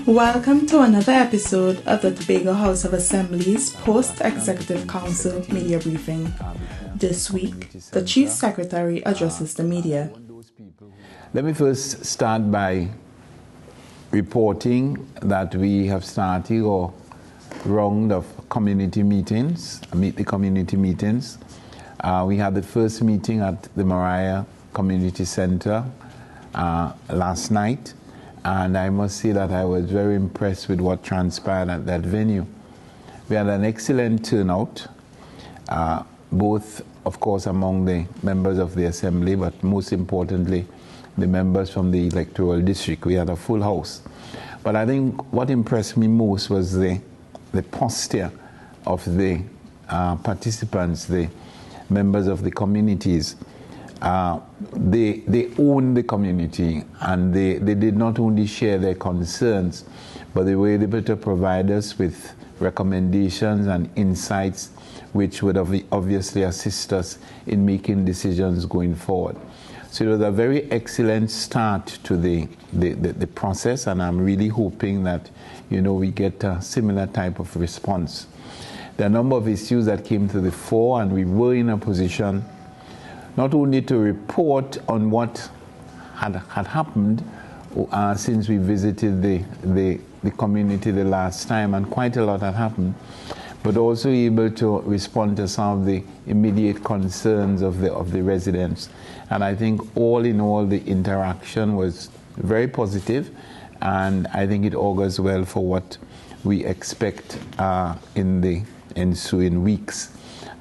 Welcome to another episode of the Tobago House of Assembly's Post-Executive Council Media Briefing. This week, the Chief Secretary addresses the media. Let me first start by reporting that we have started our round of community meetings, Meet the Community meetings. We had the first meeting at the Mariah Community Center last night. And I must say that I was very impressed with what transpired at that venue. We had an excellent turnout, both, of course, among the members of the Assembly, but most importantly, the members from the electoral district. We had a full house. But I think what impressed me most was the posture of the participants, the members of the communities. They own the community, and they did not only share their concerns, but they were able to provide us with recommendations and insights which would obviously assist us in making decisions going forward. So it was a very excellent start to the process, and I'm really hoping that, we get a similar type of response. There are a number of issues that came to the fore, and we were in a position not only to report on what had happened since we visited the community the last time, and quite a lot had happened, but also able to respond to some of the immediate concerns of the residents. And I think all in all, the interaction was very positive, and I think it augurs well for what we expect in the ensuing weeks.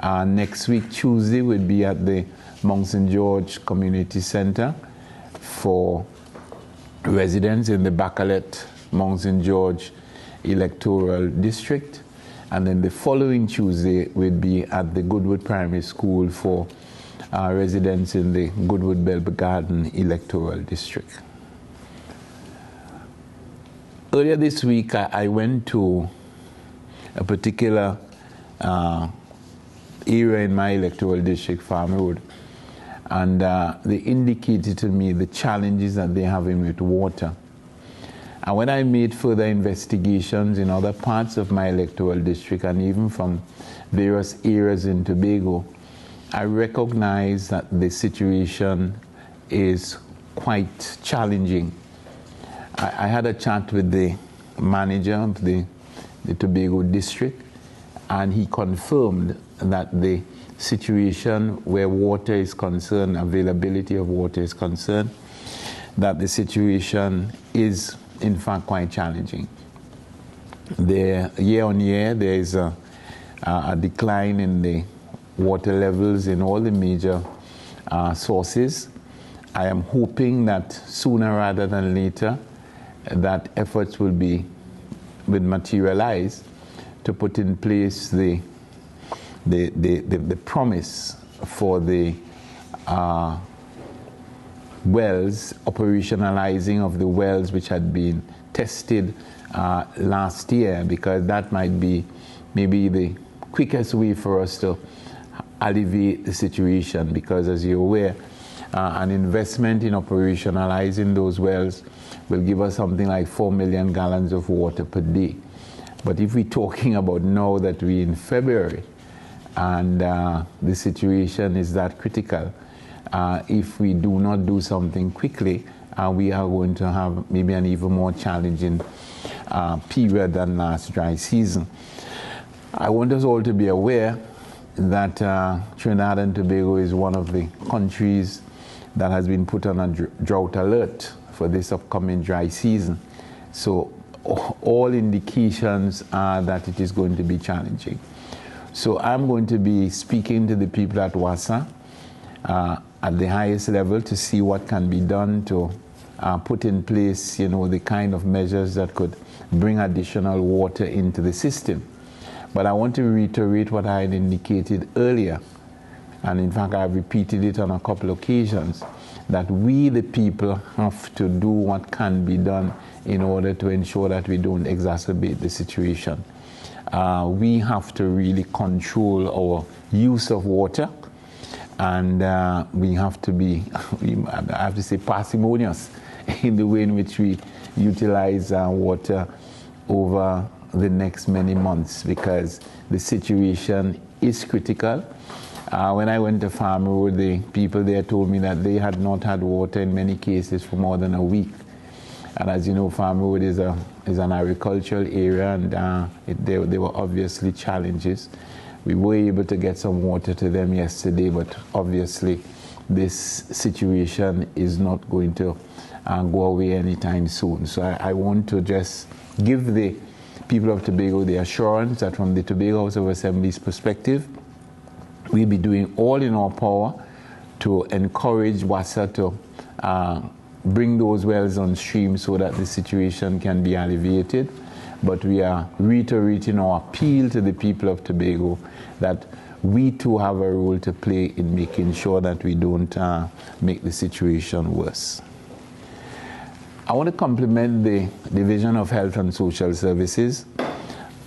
Next week, Tuesday, we'll be at the Mount St. George Community Center for residents in the Bacalet Mount St. George electoral district. And then the following Tuesday, we'll be at the Goodwood Primary School for residents in the Goodwood Bell Garden electoral district. Earlier this week, I went to a particular area in my electoral district, Farm Road, and they indicated to me the challenges that they're having with water. And when I made further investigations in other parts of my electoral district and even from various areas in Tobago, I recognized that the situation is quite challenging. I had a chat with the manager of the Tobago district, and he confirmed that the situation where water is concerned, availability of water is concerned, that the situation is in fact quite challenging. Year on year, there is a decline in the water levels in all the major sources. I am hoping that sooner rather than later, that efforts will materialize to put in place the promise for the wells, operationalizing of the wells which had been tested last year, because that might be maybe the quickest way for us to alleviate the situation, because as you're aware, an investment in operationalizing those wells will give us something like 4 million gallons of water per day. But if we're talking about now that we're in February, and the situation is that critical, if we do not do something quickly, we are going to have maybe an even more challenging period than last dry season. I want us all to be aware that Trinidad and Tobago is one of the countries that has been put on a drought alert for this upcoming dry season. So all indications are that it is going to be challenging. So I'm going to be speaking to the people at WASA at the highest level to see what can be done to put in place, the kind of measures that could bring additional water into the system. But I want to reiterate what I had indicated earlier, and in fact I've repeated it on a couple of occasions, that we the people have to do what can be done in order to ensure that we don't exacerbate the situation. We have to really control our use of water, and we have to be, I have to say, parsimonious in the way in which we utilize water over the next many months, because the situation is critical. When I went to Farm Road, the people there told me that they had not had water in many cases for more than a week. And as you know, Farm Road is an agricultural area, and there were obviously challenges. We were able to get some water to them yesterday, but obviously this situation is not going to go away anytime soon. So I want to just give the people of Tobago the assurance that from the Tobago House of Assembly's perspective, we'll be doing all in our power to encourage WASA to bring those wells on stream so that the situation can be alleviated. But we are reiterating our appeal to the people of Tobago that we too have a role to play in making sure that we don't make the situation worse. I want to compliment the Division of Health and Social Services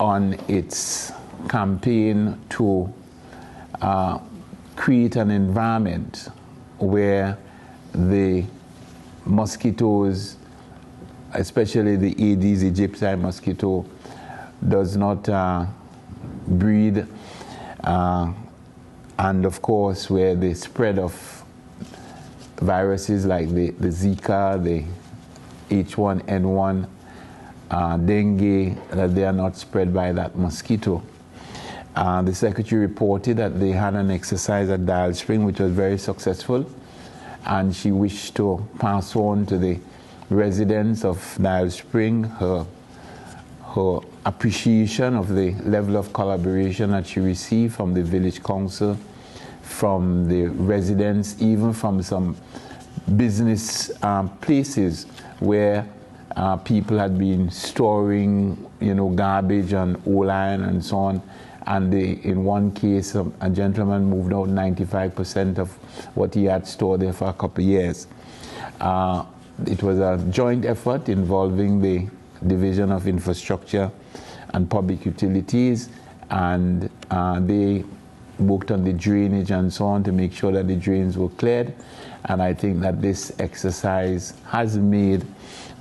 on its campaign to create an environment where the mosquitoes, especially the Aedes aegypti mosquito, does not breed, and of course where the spread of viruses like the Zika, the H1N1, dengue, that they are not spread by that mosquito. The Secretary reported that they had an exercise at Dial Spring which was very successful, and she wished to pass on to the residents of Dial Spring her appreciation of the level of collaboration that she received from the village council, from the residents, even from some business places where people had been storing, garbage and old iron and so on. And in one case, a gentleman moved out 95% of what he had stored there for a couple of years. It was a joint effort involving the Division of Infrastructure and Public Utilities, and they worked on the drainage and so on to make sure that the drains were cleared. And I think that this exercise has made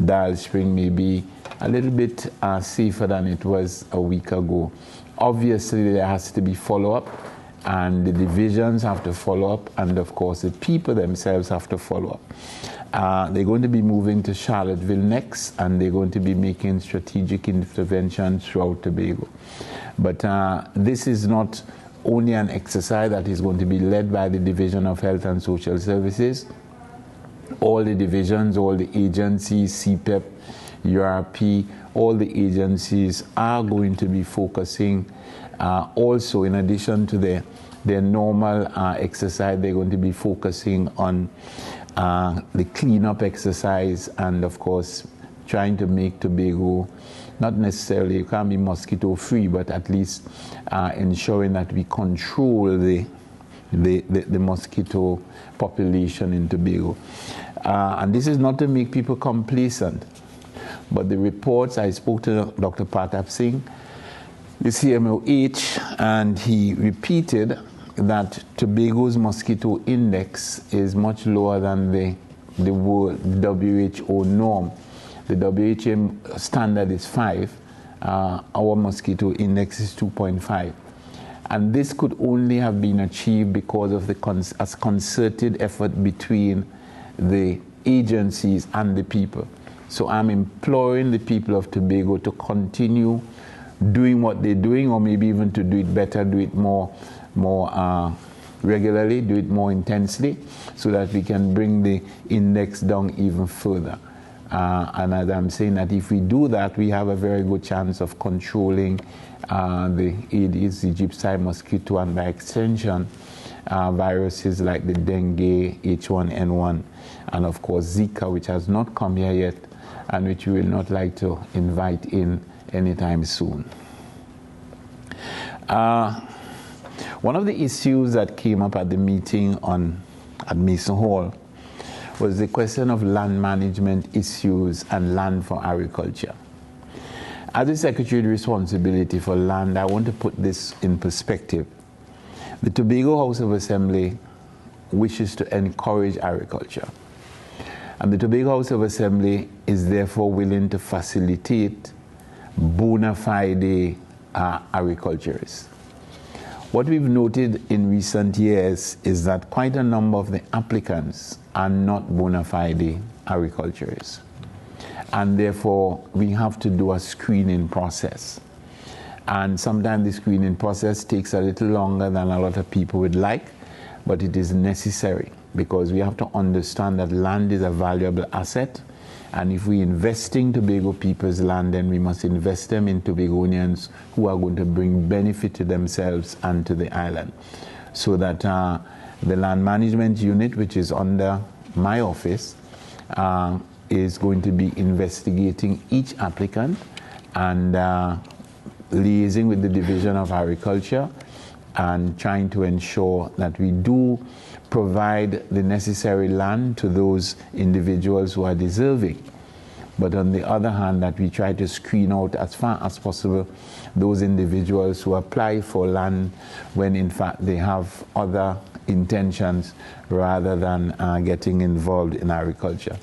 Dial Spring maybe a little bit safer than it was a week ago. Obviously, there has to be follow-up, and the divisions have to follow up, and of course the people themselves have to follow up. They're going to be moving to Charlottesville next, and they're going to be making strategic interventions throughout Tobago. But this is not only an exercise that is going to be led by the Division of Health and Social Services. All the divisions, all the agencies, CPEP, URP, all the agencies are going to be focusing also, in addition to their normal exercise, they're going to be focusing on the cleanup exercise, and of course trying to make Tobago, not necessarily, it can't be mosquito free, but at least ensuring that we control the mosquito population in Tobago. And this is not to make people complacent, but the reports, I spoke to Dr. Pratap Singh, the CMOH, and he repeated that Tobago's mosquito index is much lower than the world WHO norm. The WHO standard is 5. Our mosquito index is 2.5. And this could only have been achieved because of the concerted effort between the agencies and the people. So I'm imploring the people of Tobago to continue doing what they're doing, or maybe even to do it better, do it more regularly, do it more intensely, so that we can bring the index down even further. And as I'm saying, that if we do that, we have a very good chance of controlling the Aedes aegypti mosquito, and by extension, viruses like the dengue, H1N1, and of course Zika, which has not come here yet, and which we will not like to invite in anytime soon. One of the issues that came up at the meeting at Mason Hall was the question of land management issues and land for agriculture. As the Secretary with responsibility for land, I want to put this in perspective. The Tobago House of Assembly wishes to encourage agriculture. And the Tobago House of Assembly is therefore willing to facilitate bona fide agriculturists. What we've noted in recent years is that quite a number of the applicants are not bona fide agriculturists. And therefore, we have to do a screening process. And sometimes the screening process takes a little longer than a lot of people would like, but it is necessary because we have to understand that land is a valuable asset. And if we invest in Tobago people's land, then we must invest them in Tobagonians who are going to bring benefit to themselves and to the island. So that the land management unit, which is under my office, is going to be investigating each applicant and liaising with the Division of Agriculture and trying to ensure that we do provide the necessary land to those individuals who are deserving. But on the other hand, that we try to screen out as far as possible those individuals who apply for land when in fact they have other intentions rather than getting involved in agriculture.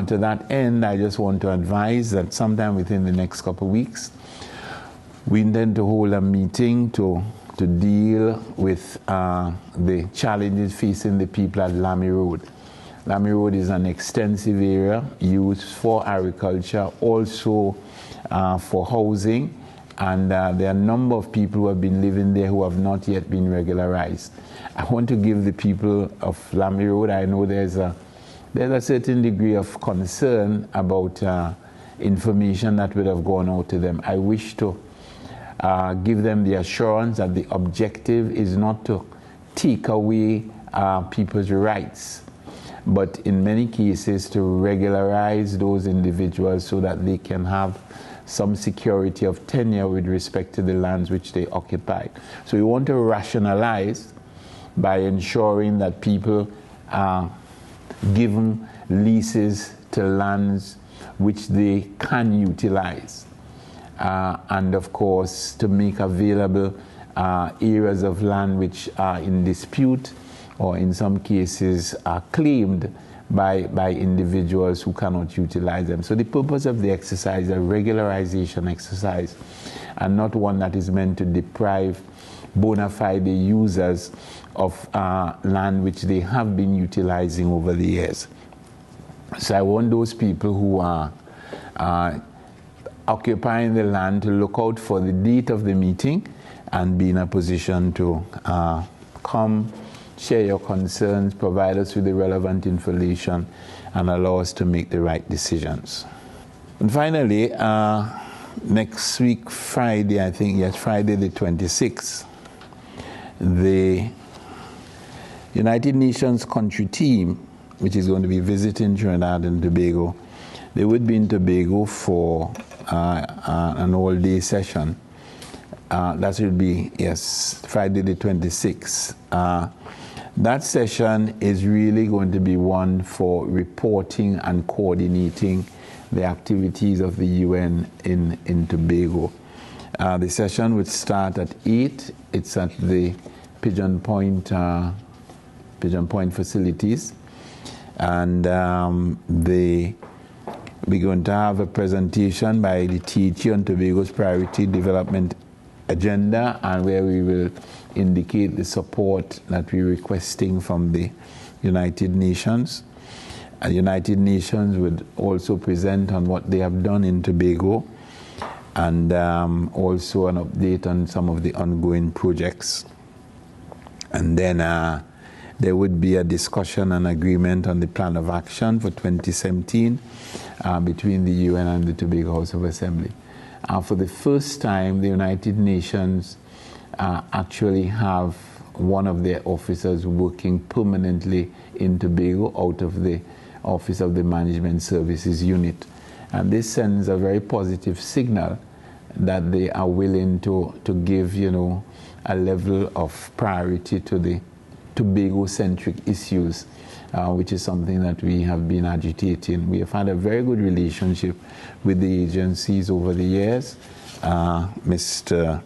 To that end, I just want to advise that sometime within the next couple of weeks, we intend to hold a meeting to deal with the challenges facing the people at Lamy Road. Lamy Road is an extensive area used for agriculture, also for housing, and there are a number of people who have been living there who have not yet been regularized. I want to give the people of Lamy Road, I know there's a certain degree of concern about information that would have gone out to them. I wish to give them the assurance that the objective is not to take away people's rights, but in many cases to regularize those individuals so that they can have some security of tenure with respect to the lands which they occupy. So we want to rationalize by ensuring that people are given leases to lands which they can utilize. And of course, to make available areas of land which are in dispute or in some cases are claimed by individuals who cannot utilize them. So the purpose of the exercise is a regularization exercise and not one that is meant to deprive bona fide users of land which they have been utilizing over the years. So I want those people who are occupying the land to look out for the date of the meeting and be in a position to come, share your concerns, provide us with the relevant information, and allow us to make the right decisions. And finally, next week, Friday, I think, yes, Friday the 26th, the United Nations country team, which is going to be visiting Trinidad and Tobago, they would be in Tobago for an all-day session. That will be, yes, Friday the 26th. That session is really going to be one for reporting and coordinating the activities of the UN in Tobago. The session would start at 8. It's at the Pigeon Point facilities. And we're going to have a presentation by the THE on Tobago's priority development agenda, and where we will indicate the support that we're requesting from the United Nations. The United Nations would also present on what they have done in Tobago, and also an update on some of the ongoing projects. And then there would be a discussion and agreement on the plan of action for 2017 between the UN and the Tobago House of Assembly. For the first time, the United Nations actually have one of their officers working permanently in Tobago out of the Office of the Management Services Unit. And this sends a very positive signal that they are willing to give, a level of priority to the Tobago-centric issues, which is something that we have been agitating. We have had a very good relationship with the agencies over the years. Mr.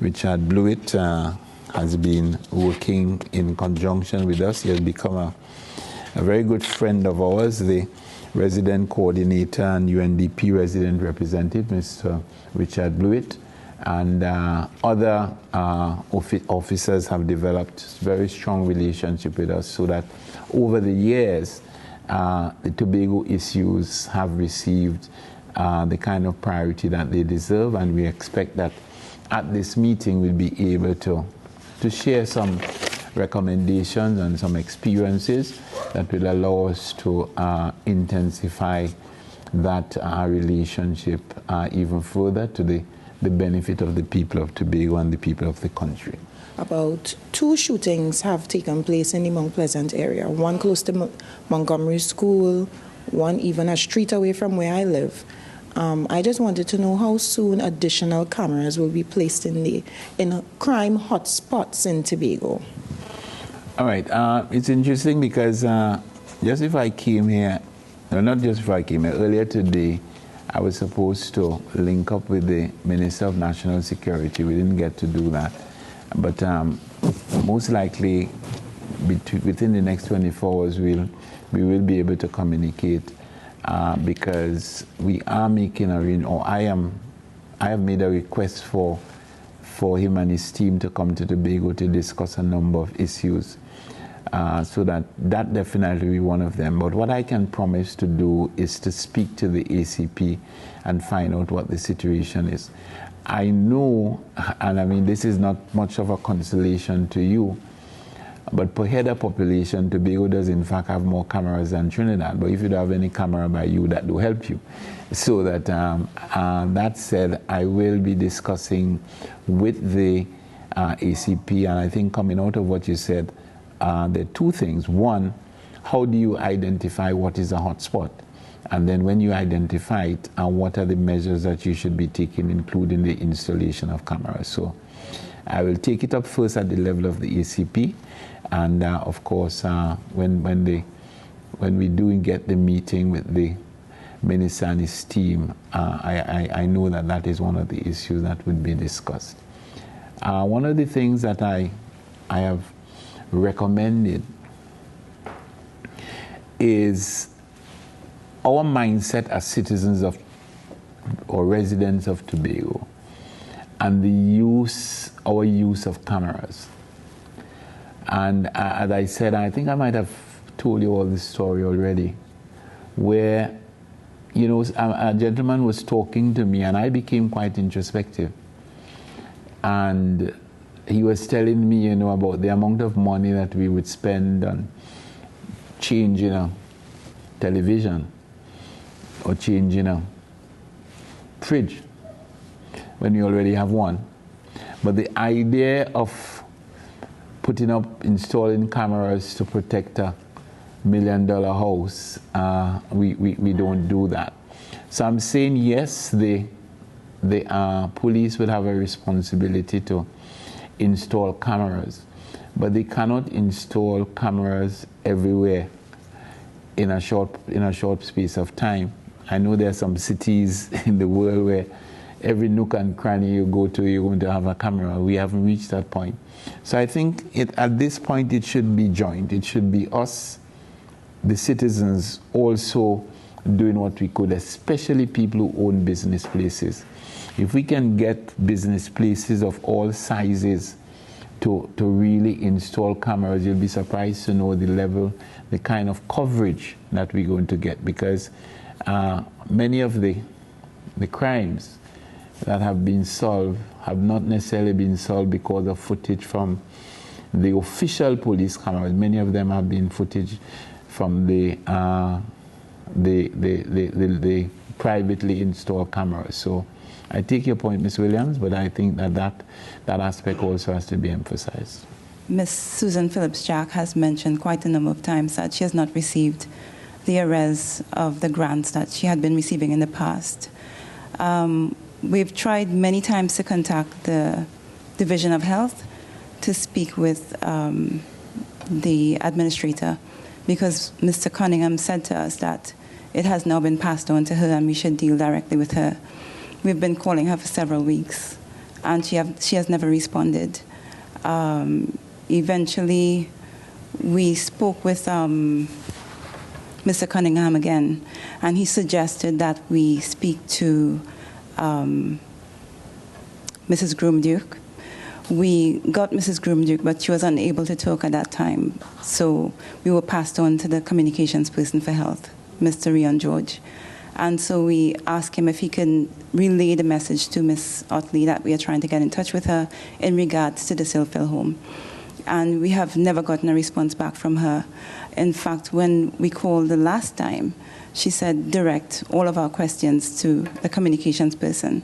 Richard Blewett has been working in conjunction with us. He has become a very good friend of ours, the resident coordinator and UNDP resident representative, Mr. Richard Blewett, and other officers have developed very strong relationship with us, so that over the years, the Tobago issues have received the kind of priority that they deserve, and we expect that at this meeting we'll be able to share some recommendations and some experiences that will allow us to intensify that relationship even further to the benefit of the people of Tobago and the people of the country. About 2 shootings have taken place in the Mount Pleasant area, one close to Montgomery School, one even a street away from where I live. I just wanted to know how soon additional cameras will be placed in crime hotspots in Tobago. All right, it's interesting because just before I came here, no, not just before I came here, earlier today, I was supposed to link up with the Minister of National Security. We didn't get to do that. But most likely, within the next 24 hours, we will be able to communicate because we are making I have made a request for him and his team to come to Tobago to discuss a number of issues. So that definitely will be one of them. But what I can promise to do is to speak to the ACP and find out what the situation is. I know, and I mean, this is not much of a consolation to you, but per head of population, Tobago does in fact have more cameras than Trinidad. But if you don't have any camera by you, that will help you. So that, that said, I will be discussing with the ACP, and I think coming out of what you said, there are 2 things. One, how do you identify what is a hotspot? And then when you identify it, what are the measures that you should be taking, including the installation of cameras? So I will take it up first at the level of the ACP. And of course, when we do get the meeting with the Minister and his team, I know that is one of the issues that would be discussed. One of the things that I have recommended is our mindset as citizens of or residents of Tobago and our use of cameras. And as I said, I think I might have told you all this story already, where, you know, a gentleman was talking to me and I became quite introspective. And he was telling me, you know, about the amount of money that we would spend on changing a television or changing a fridge when you already have one. But the idea of installing cameras to protect $1 million house, we don't do that. So I'm saying yes, the police will have a responsibility to install cameras, but they cannot install cameras everywhere in a short space of time. I know there are some cities in the world where every nook and cranny you go to, you're going to have a camera. We haven't reached that point. So I think at this point it should be joint. It should be us, the citizens, also doing what we could, especially people who own business places. If we can get business places of all sizes to really install cameras, you'll be surprised to know the kind of coverage that we're going to get, because many of the crimes that have been solved have not necessarily been solved because of footage from the official police cameras. Many of them have been footage from the privately installed cameras. So I take your point, Ms. Williams, but I think that aspect also has to be emphasized. Ms. Susan Phillips-Jack has mentioned quite a number of times that she has not received the arrears of the grants that she had been receiving in the past. We've tried many times to contact the Division of Health to speak with the administrator, because Mr. Cunningham said to us that it has now been passed on to her and we should deal directly with her. We've been calling her for several weeks and she has never responded. Eventually, we spoke with Mr. Cunningham again, and he suggested that we speak to Mrs. Groomduke. We got Mrs. Groomduke, but she was unable to talk at that time, so we were passed on to the communications person for health, Mr. Rion George. And so we asked him if he can relay the message to Ms. Otley that we are trying to get in touch with her in regards to the Silphil home. And we have never gotten a response back from her. In fact, when we called the last time, she said direct all of our questions to the communications person.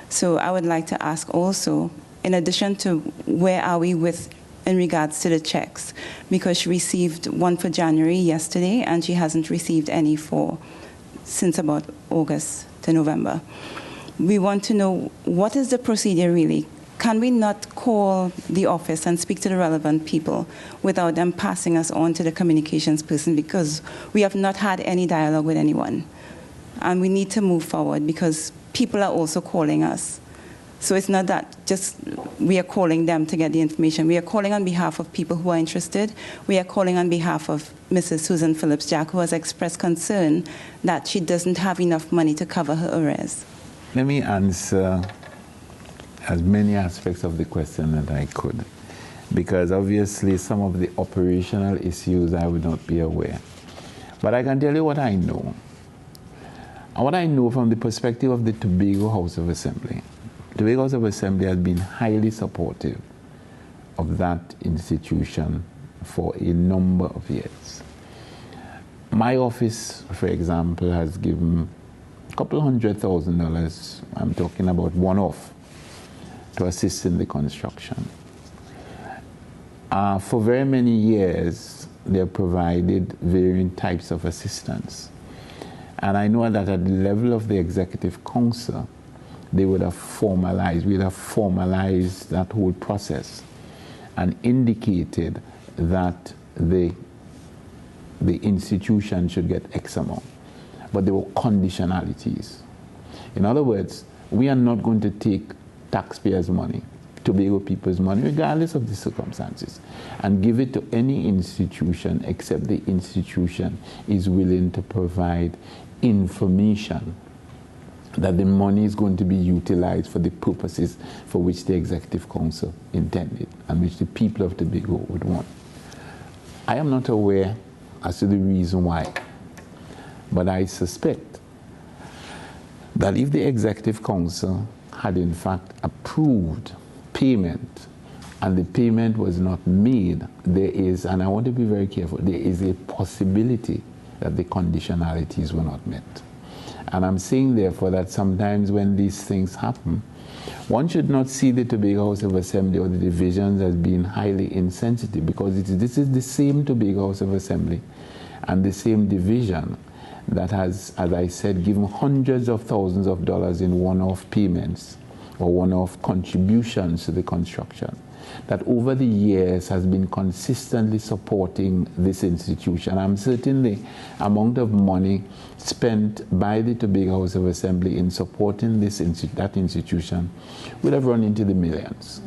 So I would like to ask also, in addition to where are we with in regards to the checks, because she received one for January yesterday and she hasn't received any since about August to November. We want to know what is the procedure really. Can we not call the office and speak to the relevant people without them passing us on to the communications person, because we have not had any dialogue with anyone. And we need to move forward because people are also calling us. So it's not that just we are calling them to get the information. We are calling on behalf of people who are interested. We are calling on behalf of Mrs. Susan Phillips-Jack, who has expressed concern that she doesn't have enough money to cover her arrears. Let me answer as many aspects of the question that I could, because obviously some of the operational issues I would not be aware. But I can tell you what I know. And what I know from the perspective of the Tobago House of Assembly. Tobago House of Assembly has been highly supportive of that institution for a number of years. My office, for example, has given a couple $100,000, I'm talking about one-off, to assist in the construction. For very many years, they have provided varying types of assistance. And I know that at the level of the Executive Council, they would have formalized, that whole process and indicated that the institution should get X amount. But there were conditionalities. In other words, we are not going to take taxpayers' money, Tobago people's money, regardless of the circumstances, and give it to any institution except the institution is willing to provide information that the money is going to be utilized for the purposes for which the Executive Council intended and which the people of Tobago would want. I am not aware as to the reason why, but I suspect that if the Executive Council had in fact approved payment and the payment was not made, there is, and I want to be very careful, there is a possibility that the conditionalities were not met. And I'm saying, therefore, that sometimes when these things happen, one should not see the Tobago House of Assembly or the divisions as being highly insensitive, because this is the same Tobago House of Assembly and the same division that has, as I said, given hundreds of thousands of dollars in one-off payments or one-off contributions to the construction, that over the years has been consistently supporting this institution. I'm certain the amount of money spent by the Tobago House of Assembly in supporting that institution would have run into the millions.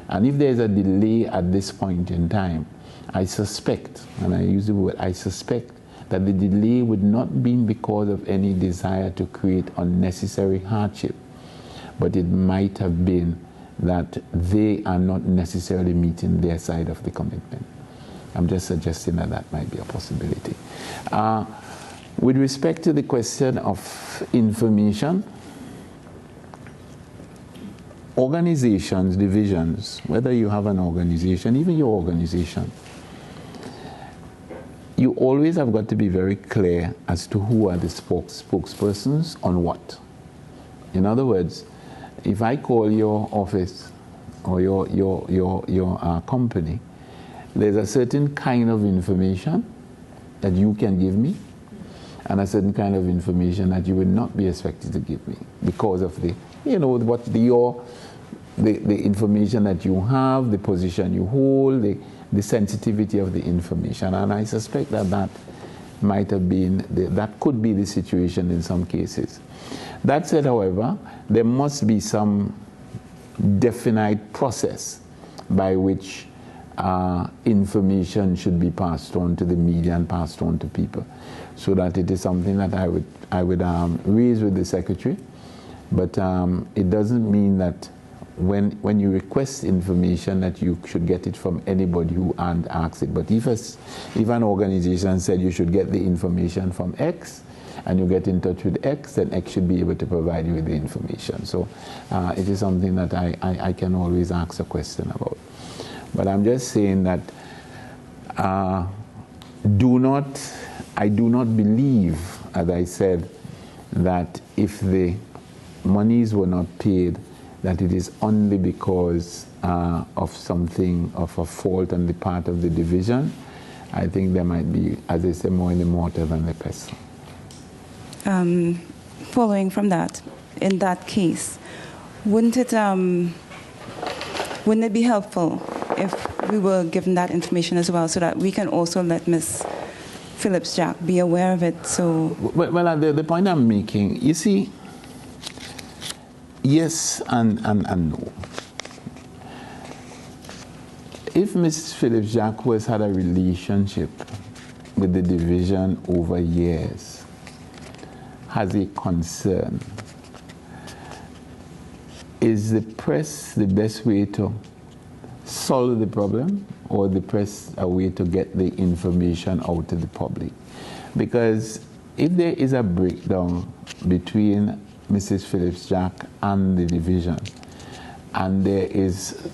And if there's a delay at this point in time, I suspect, and I use the word, I suspect that the delay would not be because of any desire to create unnecessary hardship, but it might have been that they are not necessarily meeting their side of the commitment. I'm just suggesting that that might be a possibility. With respect to the question of information, organizations, divisions, whether you have an organization, even your organization, you always have got to be very clear as to who are the spokespersons on what. In other words, if I call your office or your company, there's a certain kind of information that you can give me and a certain kind of information that you would not be expected to give me because of the, the information that you have, the position you hold, the sensitivity of the information. And I suspect that that might have been, that could be the situation in some cases. That said, however, there must be some definite process by which information should be passed on to the media and passed on to people. So that it is something that I would raise with the Secretary. But it doesn't mean that when you request information that you should get it from anybody who asks it. But if an organization said you should get the information from X, and you get in touch with X, then X should be able to provide you with the information. So it is something that I can always ask a question about. But I'm just saying that I do not believe, as I said, that if the monies were not paid, that it is only because of something, of a fault on the part of the division. I think there might be, as I say, more in the mortar than the pestle. Following from that, in that case, wouldn't it be helpful if we were given that information as well, so that we can also let Ms. Phillips-Jack be aware of it? So, well, the point I'm making, you see, yes and no. If Ms. Phillips-Jack has had a relationship with the division over years, has a concern, is the press the best way to solve the problem, or the press a way to get the information out to the public? Because if there is a breakdown between Mrs. Phillips-Jack and the division, and there is,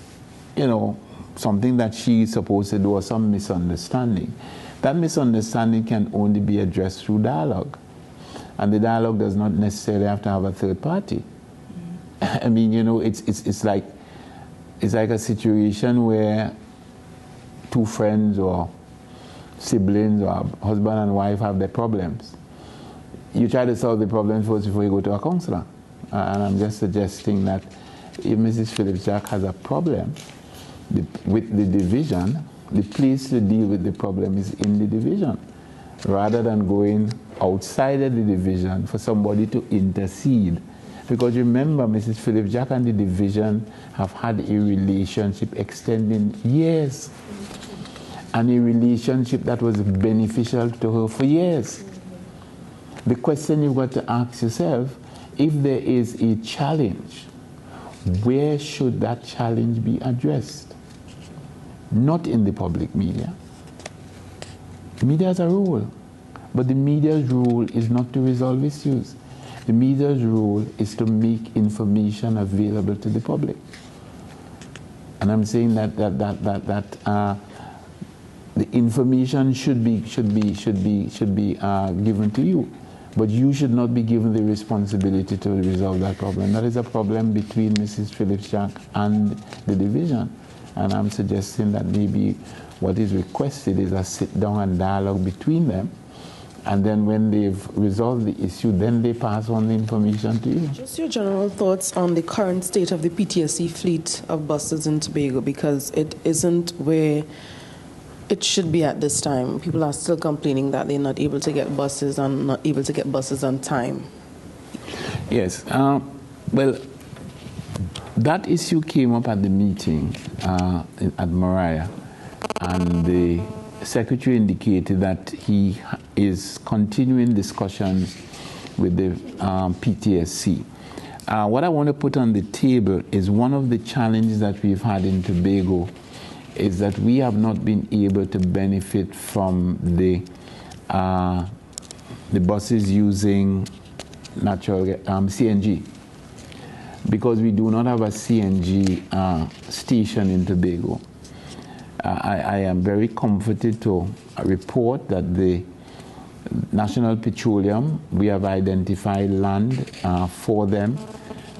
something that she's supposed to do, or some misunderstanding, that misunderstanding can only be addressed through dialogue. And the dialogue does not necessarily have to have a third party. I mean, it's like a situation where two friends or siblings or husband and wife have their problems. You try to solve the problem first before you go to a counselor. And I'm just suggesting that if Mrs. Phillips-Jack has a problem with the division, the place to deal with the problem is in the division, rather than going outside of the division for somebody to intercede. Because remember, Mrs. Phillips-Jack and the division have had a relationship extending years, and a relationship that was beneficial to her for years. The question you've got to ask yourself, if there is a challenge, where should that challenge be addressed? Not in the public media. Media has a role, but the media's role is not to resolve issues. The media's role is to make information available to the public. And I'm saying that the information should be given to you, but you should not be given the responsibility to resolve that problem. That is a problem between Mrs. Phillips-Jack and the division, and I'm suggesting that maybe what is requested is a sit-down and dialogue between them, and then when they've resolved the issue, then they pass on the information to you. Just your general thoughts on the current state of the PTSC fleet of buses in Tobago, because it isn't where it should be at this time. People are still complaining that they're not able to get buses and not able to get buses on time. Yes. Well, that issue came up at the meeting at Mariah, and the Secretary indicated that he is continuing discussions with the PTSC. What I want to put on the table is one of the challenges that we've had in Tobago is that we have not been able to benefit from the buses using natural CNG, because we do not have a CNG station in Tobago. I am very comforted to report that the National Petroleum, we have identified land for them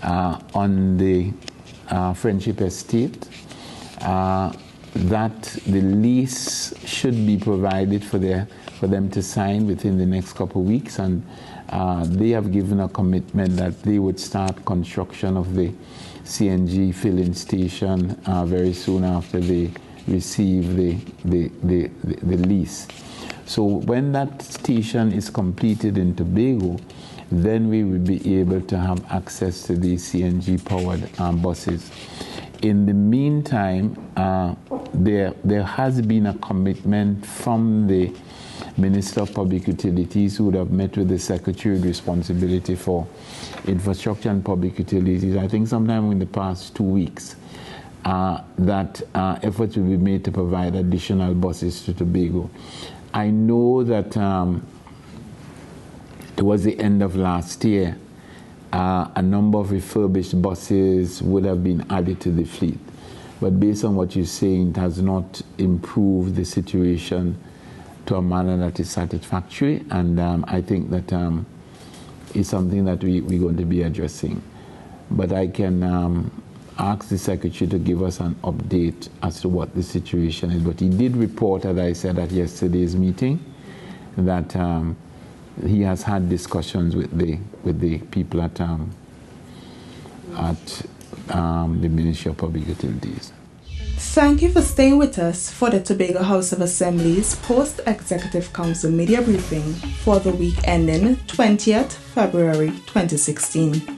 on the Friendship Estate, that the lease should be provided for them to sign within the next couple of weeks, and they have given a commitment that they would start construction of the CNG filling station very soon after they receive the lease. So when that station is completed in Tobago, then we will be able to have access to these CNG-powered buses. in the meantime, there has been a commitment from the Minister of Public Utilities, who would have met with the Secretary with responsibility for infrastructure and public utilities, I think sometime in the past 2 weeks, that efforts will be made to provide additional buses to Tobago. I know that towards the end of last year, a number of refurbished buses would have been added to the fleet. But based on what you're saying, it has not improved the situation to a manner that is satisfactory, and I think that is something that we're going to be addressing. But I can ask the Secretary to give us an update as to what the situation is. But he did report, as I said at yesterday's meeting, that he has had discussions with the people at the Ministry of Public Utilities. Thank you for staying with us for the Tobago House of Assembly's Post-Executive Council Media Briefing for the week ending 20th February 2016.